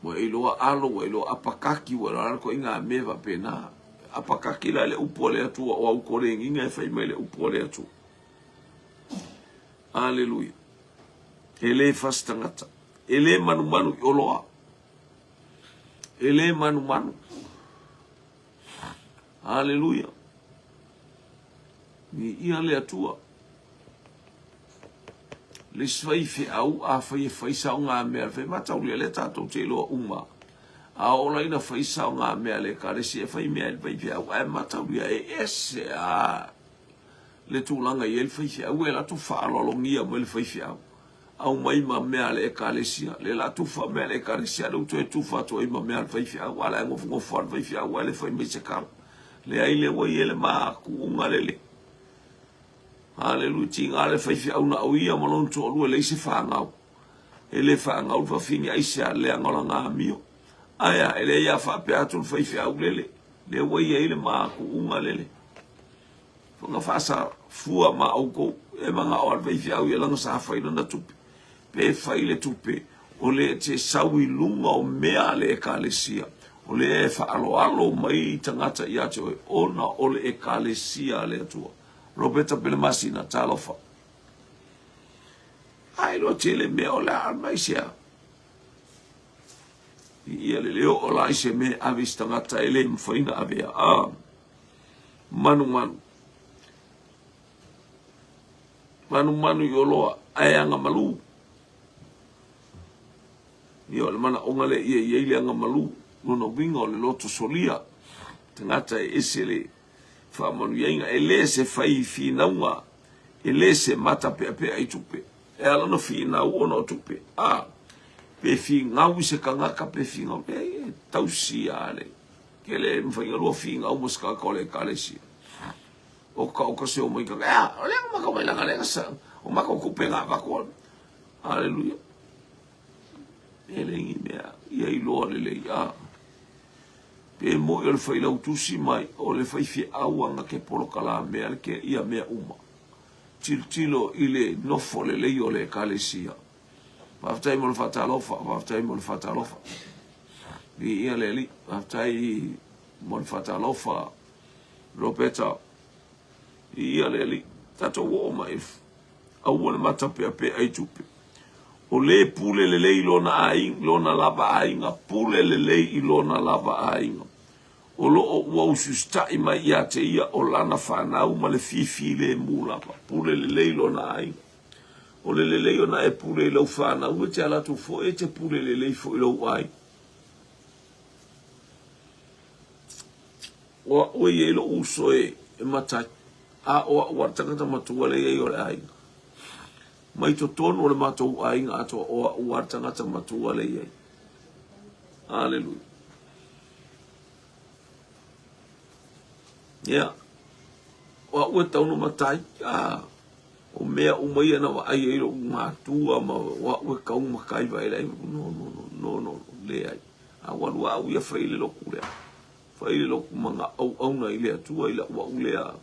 mo e loa alo e loa apakaki wa la ko inga meva pena apakaki la le upole atu o au kore inga e fai mai le upole atu aleluia ele fastangata ele manu o loa ele manu Haleluya. Ni ia le atua. Le svaifi au a fai sa nga mea fe matau le tatou te loa uma. A ola ina fai sa nga mea le karesi e fai mea fai fi au a matau ia e ese a le tūlanga i el fai fi au e la tu whaalolongia mo le fai fi au. Au mai ma mea le kalesia le la tu fa mea le kalesia le uto e tu fa to i ma mea le fai fi au ala ngofu al fai fi au le fai me se kama. Le ai le wai ele ma ku unga lele. Haleluya tinga le fai fi au na au ia malon to lu le se fa ngau. Ele fa ngau fa fini ai se le ngola nga mio. Aya ele ia fa pe atu fai fi au lele. Le wai ele ma ku unga lele. Fonga fa sa fua ma au ko e manga o fai fi au ia langa sa fai na tupi. Pe fai le tupi o le te sawi lunga o mea le ekalesia. O le fa alo mai tangata ia te ona o le ekalesia le atua. Roberta Belemasi na talofa. Ai lo tele me o la mai sia. Ia le leo o la ise me avis tangata ele mfaina avea. Manu. Manu yoloa ayanga malu. Ia le mana ongale ia ile anga malu. Nono bingo le loto solia tangata esele fa manu yainga ele se fai fi naunga ele se mata pe ai tupe e ala no fi na ono tupe pe fi ngau se kangaka pe fi ngau pe tausi ale ke le mfainga lo fi ngau muska kole kalesi o ka se o mai ka ole ma ka mai la sa o ma ko kupe nga ba ko haleluya ele ngi mea ia ilo le pe mo el fai lau tusi mai o le fai fi auanga ke polokala mea ke ia mea uma. Tilo ile nofo le lei o le kalesia. Waftai mo le fatalofa. Bi ia le li, waftai mo le fatalofa. Ropeta, ia le li, tato wo mai. Au le mata pe ai tupe. O le pule le lei lona aing, lona lava ainga, pule le lei lona lava ainga. O lo o ua ususta ima ia te ia o lana whanau ma le fifi le mulapa. Pule le lei lona ainga. O le lei ona e pule lau whanau, e te alatu fo e te pule le lei fo ilau ai. O i e lo uso e matai. O wartangata matua le e o le ainga. Mai to tono le matou ainga ato o wartangata matua le iei. Hallelujah. Yeah. Wa ua tauno matai. o mea umaia na wa ai ero matua ma wa we ka uma kai vai lai no le ai a walu au ia faile lo kule faile lo manga au na ile atua ila wa ulea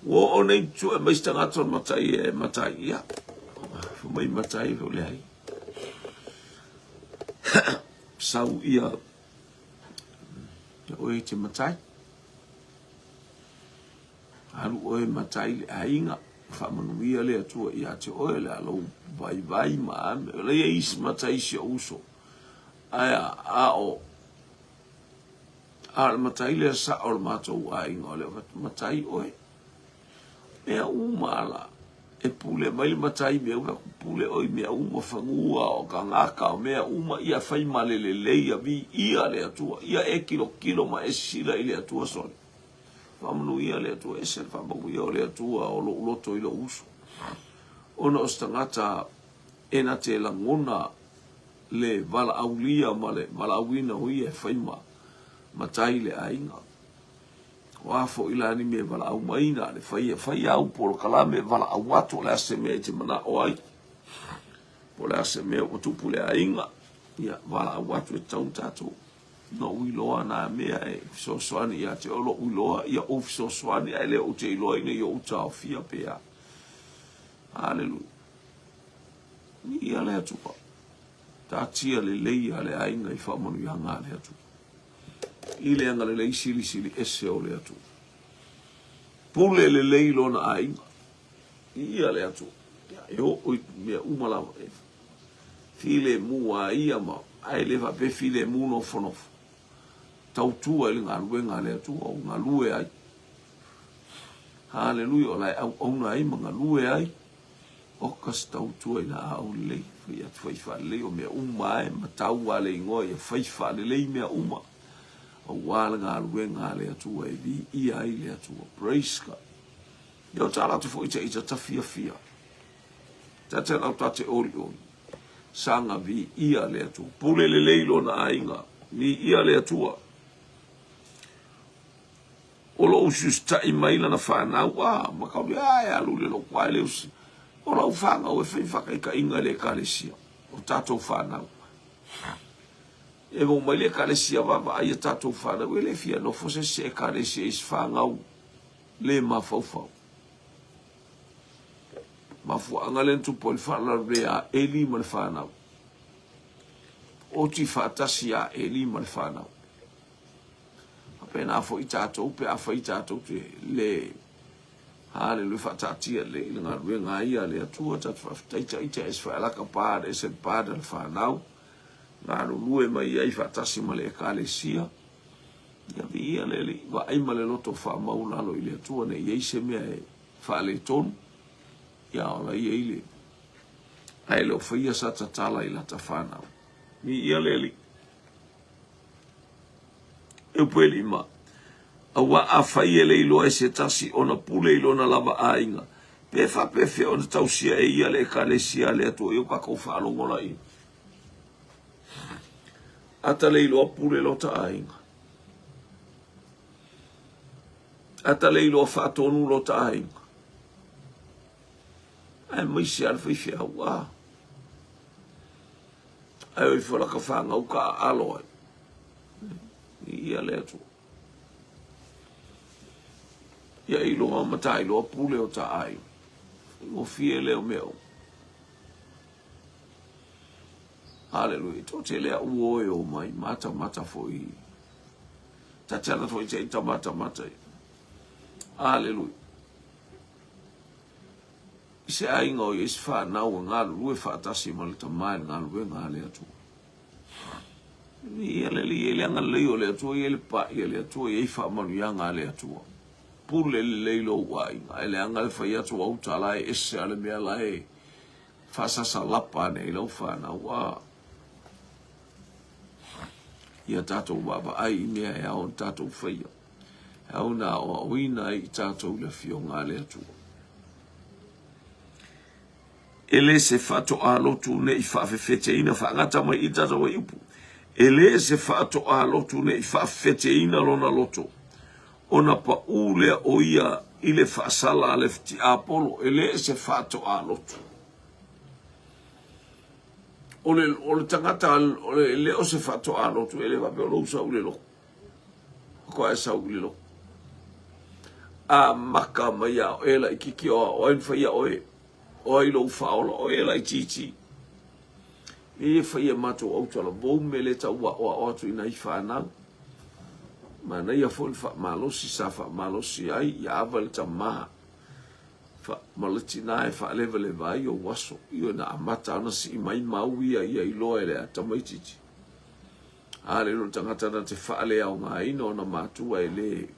wo onei tu e mai stanga ton matai ia fu mai matai vo le ai sau ia o e te matai alu o e matai le ainga fa manuia le atua ia te o le alo vai ma le is matai si uso aya a matai le sa o matou ainga le matai o e mea umala e pule mai matai mea ua pule oi mea uma fangua o ka ngaka o mea uma ia fai malelele ia vi ia le atua ia e kilo ma e sila i le atua sole whamanu ia le atua ese whamamu ia o le atua o lo uloto i lo uso ona o stangata e na te langona le vala aulia ma le vala auina hui e fai matai le ainga wafo ilani me vala au maina le fai au por kalame vala au watu le ase me te mana oai por le ase me o tupu le ainga ia vala au watu e tau tatu no uiloa na mea e so soani ia te olo uiloa ia ofi so soani ai le o te iloa ina ia uta o fia pea hallelujah ni ia le atupa ta tia le leia le ainga i whamanu i hanga le atupa ile anga le sili ese o le atu pule le leilo na ainga ia le atu yo o me umala e file mua ia ma ai le va pe file mu no fono tau tu ele nga le atu o nga lue ai hallelujah la au na ai ma nga lue ai o kas tau tu ina au le ia fa le o me uma e ma tau ale ngoi e fa le me uma o wala ngā luenga le atua e vi ia i le atua. Praise God. Yo tala tu fo ita tafia. Tata lau tate ori. Sanga vi ia le atua. Pule le leilo na ainga. Ni ia le atua. Olo usus ta i maila na whanau. Makauli ai alu le lo kwai le usi. Olo ufanga o e whaifaka i ka inga le kalesia. O tato whanau. E mo mai le kalesia wa ai tatou fana we le fia no fose se kalesia is fangau le mafau mafu angalen tu pol fala rea eli mal fana o ti fatasia eli mal fana apena fo itato pe afa itato le hallelujah fatatia le nga ia le atua tata ita is fala kapade se padal fanau nga lue mai ai fatasi male kalesia ya via le va ai male loto fa maula lo ile tu ne ye se me fa le ton ya la ile ai lo fia sa tala ila tafana ni ia le e peli ma awa afai le lo ese tasi ona pule ilo na lava ainga pe fa pe fe on tausia e ia le kalesia le tu yo ka ko fa lo ngola i ata leilo apure lo ta ainga. Ata leilo fatonu lo ta ainga. Ai mai se alfa i fia wa. Ai oi fola ka fanga u ka alo ai. Ia le atu. Ia ilo matai lo apure o ta ainga. O fie leo meu. Hallelujah. To te lea uoe o mai mata foi. Tatana foi te ita mata. Hallelujah. Se ainga o is fa na o ngā lue fa tasi ma le tamai ngā lue ngā le atu. Ni ele anga leo le atu ele pa ele atu e fa manu ya ngā le atu. Pule le leilo wai ele anga le fa atu au tala e ese ale mea lai fa sasa lapa ne lo fa na wa. Ia tātou baba ai mea e au tātou whaia. Au nā o awina i tātou le fio ngā le atu. Ele se whato a lotu ne i whawhewhete ina whangata mai i tātou e upu. Ele se whato a lotu ne i whawhewhete ina lona loto. Ona pa ulea o ia ile whaasala le fti apolo, ele se whaato a lotu. Ole tangata, ole leo se whaato a lotu, ele wape o lousa ule lo. Ko e sa ule lo. A maka mai a ela i kiki o en whaia oe. O i lo whaola, o ela i titi. E whaia mato au tala, vau me le ta ua o atu ina i whanau. Ma nei a fol fa malosi sa fa malosi ai ya aval ta ma fa malati na fa level vai o waso io na amata na si mai maui ai ai lo ele ta mai titi ale lo tanga tana te fa ale au mai no na matu ele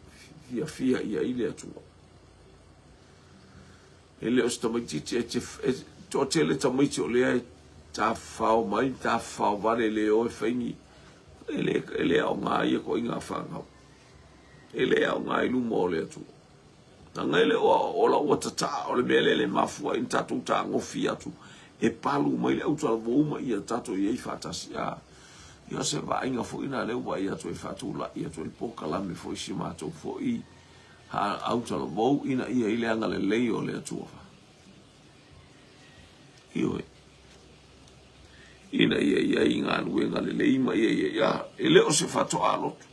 fia ia ile atu ele o sta mai titi e to tele ta mai tio le ta fa o mai ta fa vale le o fengi ele au mai ko inga fa ele au ngai lu mole atu na ngele o la watata o le mele le mafua in tatu ta ngofia tu e palu mai le auto vo uma ia tatu ia fatasi ia se va inga fo ina le wa ia tu fatula ia tu poka la me fo shima tu fo I ha auto vo ina ia ile anga le leo le atu io ina ia inga luenga le leima ia ele o se fato alot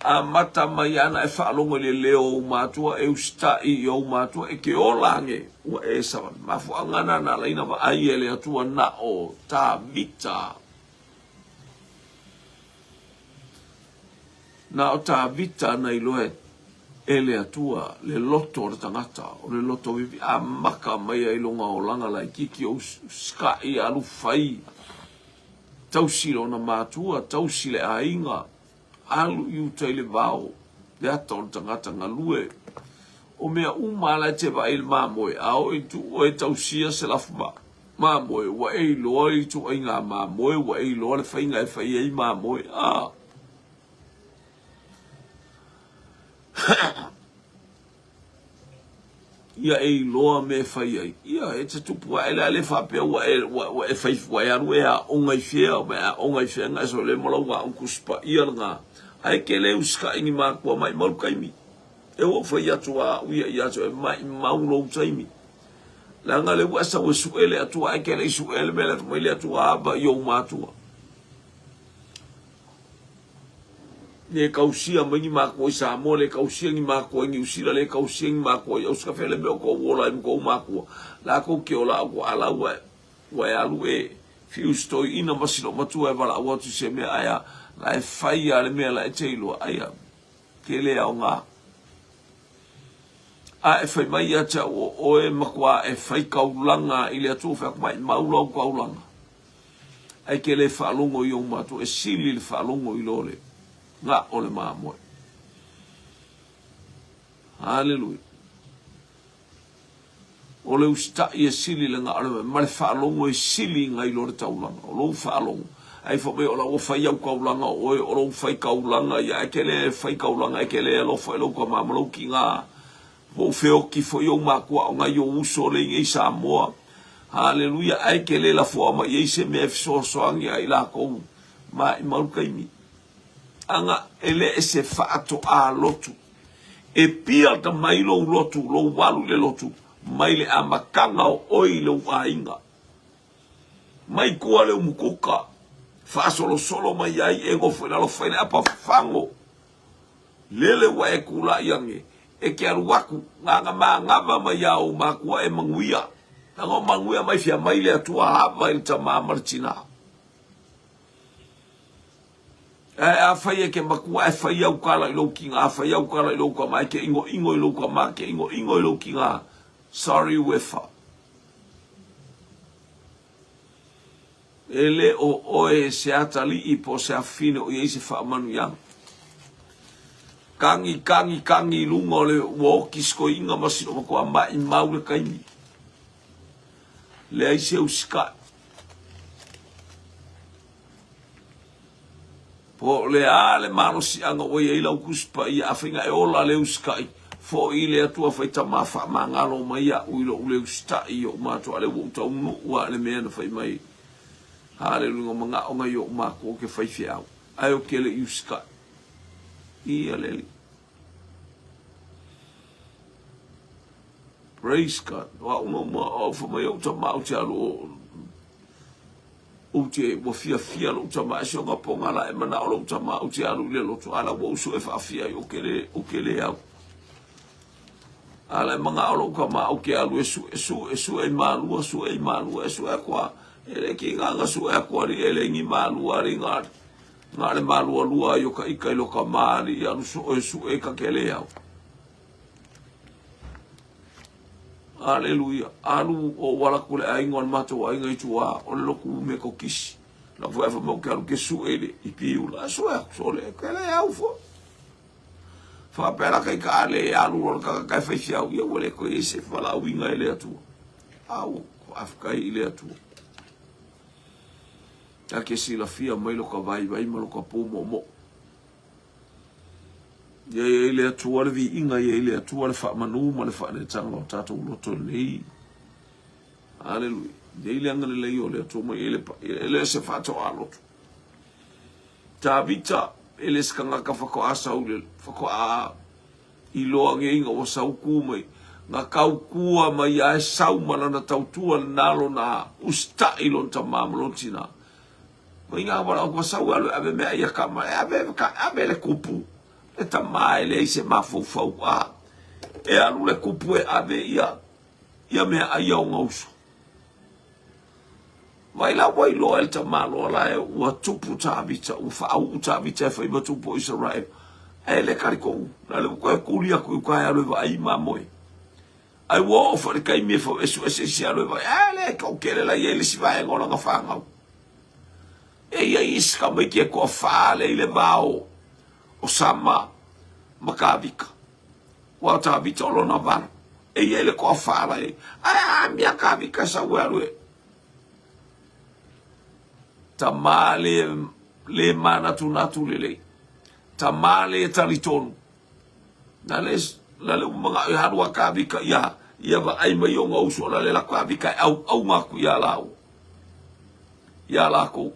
a mata mai ana e whaalongo le leo matua e usta I o matua e ke o lange ua e sawan mafu angana na laina wa ai ele atua na o ta vita na o ta vita na iloe ele atua le loto o tangata o le loto vivi a maka mai a ilonga o langa la kiki o ska I alu fai tausilo na matua tausile a inga alu iu teile vau, le ato o tangata ngalue. O mea umala te wa il mamoe, ao i tu o e tausia se lafuma. Mamoe, wa e loa I tu ai ngā mamoe, wa e loa le whainga e whai ei mamoe. Ia e loa me whai ei. Ia e te tupua ele ale whapea wa e whai whai aru e a ongai whea, ongai whea ngai so le molau ngā unkuspa ia ngā. Ai ke le uska ingi makua mai malu kaimi. E o whai atua uia I atua e mai maulo utaimi. Langa le wasa wa suele atua ai ke le suele me le tumaile atua aba I o matua. Ne kausia mangi makua I Samoa le kausia ngi makua ngi usila le kausia ngi makua I auska fele meo ko wola I mko makua. La ko ke ola ako ala wa e alu e fiusto ina masilo matua e wala watu se me aya la e whai ale mea la e teilo aia ke lea o ngā. A e whai mai ata o e makua e whai kaulanga I le atu whai mai maula o kaulanga. Ai ke le whaalongo I o matu e sili le whaalongo I lole. Ngā o le māmoe. Hallelujah. O le usta I e sili le ngā ole ma le whaalongo e sili ngai lore taulanga. O lo whaalongo. Ai fo me ola o fai au kaulanga o lo fai kaulanga ia ke le fai kaulanga ke le lo fai lo ko mamalo ki nga o feo ki fo yo makua o nga yo uso le ngai Samoa haleluya ai ke le la fo ma ye se me so angi ai la ko ma malu kaimi anga ele se fato a lotu e pia ta mai lo lotu lo walu le lotu mai le amakanga o oilo ainga mai ko le mukoka fa solo mai ai e go fo na lo fai apa fango lele wa e kula yange e ke aru waku nga ngava mai au makua e manguia ngo manguia mai fia mai le atua hava I tama martina a fai ke makua e fai au kala I lo kinga a fai au kala I lo ka mai ke ingo I lo ka mai ke ingo I lo kinga sorry wefa ele o e se atali I po se afine o ye se fa manu yang kangi lungo le woki sko inga masino ko mai maule kaimi le ai se uska po le ale mano si anga o ye ila kuspa I afinga e ola le uska fo ile atua faita mafa mangalo mai a uilo ule usta I o mato ale wuta unu wa le mena fai mai haleluya manga o ngai o mako ke fai fiao ai o kele uska I aleli Praise God. Wa uno mo fa mai o tama o te alo o te mo fia lo tama so nga ponga la e mana o tama o te alo le lo to ala wo so e fa fia o kele au. Ala manga o ka ma o ke alu esu e malu su e malu esu e kwa ele ki nga su e kwa ri ele ngi malu ari ngare malu lua yo ka ika lo ka mari alu su e ka kele au. Hallelujah. Alu o wala kule aingon mato wa inga itua o loku me ko kisi. La fo fa mo ka ke su ele ipiu la su e so le kele au fo. Fa pera kai ka le alu o ka fa fia o ye wole ko ese fa la winga ele atu. Au afka ile atu. Ta ke si la fia mai lo ka vai mo lo ka po mo. Ye ile atu wala vi inga ye ile atu wala fa manu mo le fa le tanga o tatu lo to nei. Hallelujah. Ye ile ngale le yo le atu mo ele se fa to alo. Ta vita ele skanga ka fa ko asa u le fa ko a I loa nge inga o sau kumai nga kau kua mai ai sau malana tautua nalo na usta ilon ta mamlotina mai nga wala o sau alu ave me ia kama ave le kupu e ta mai le se mafufau a e alu le kupu e ave ia me ai o ngausu mai la wai lo el ta malo la e ua tupu tabita u fa u tabita fa iba tupu Israel ele kariko na le ko kulia ko ka ya le vai mamoi ai wo fa le kai me fo esu ese alo vai ele ko kele la ele si vai ngona nga fanga e ia iska me ke ko fa le vao o sama makavika wa ta vitolo na van e ele ko fa la ai mia kavika sa wele tamale le mana tunatu lele tamale talitonu na le mga harua kavika ia va ai mai nga uso la le la kavika au maku ya la ko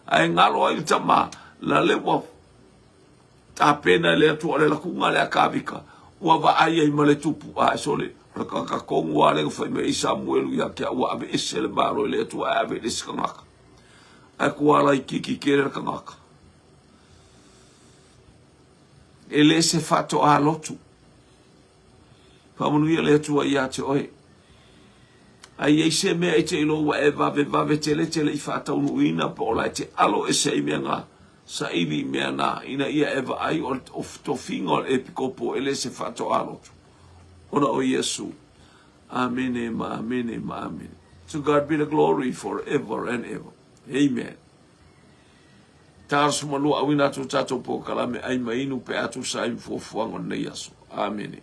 ai ngalo ai tama la le wa ta pena le tu le la kunga le kavika wa va ai male tupu sole ka kongo ale fa me Samuel ya ke wa ave esel baro le tu ave diskanga aku ala kiki kere kangaka ele se fato a lotu famunu ia le tua ia te oi ai e se me e te ilo wa e vave tele i fata unu ina po la te alo e se me nga sa ibi me na ina ia eva ai of to fingo e pikopo ele se fato a lotu ona o Yesu amen amen to God be the glory forever and ever amen. Tars malu awina tu tato po kalame ai mainu pe atu sai fo fuango nei aso. Amen.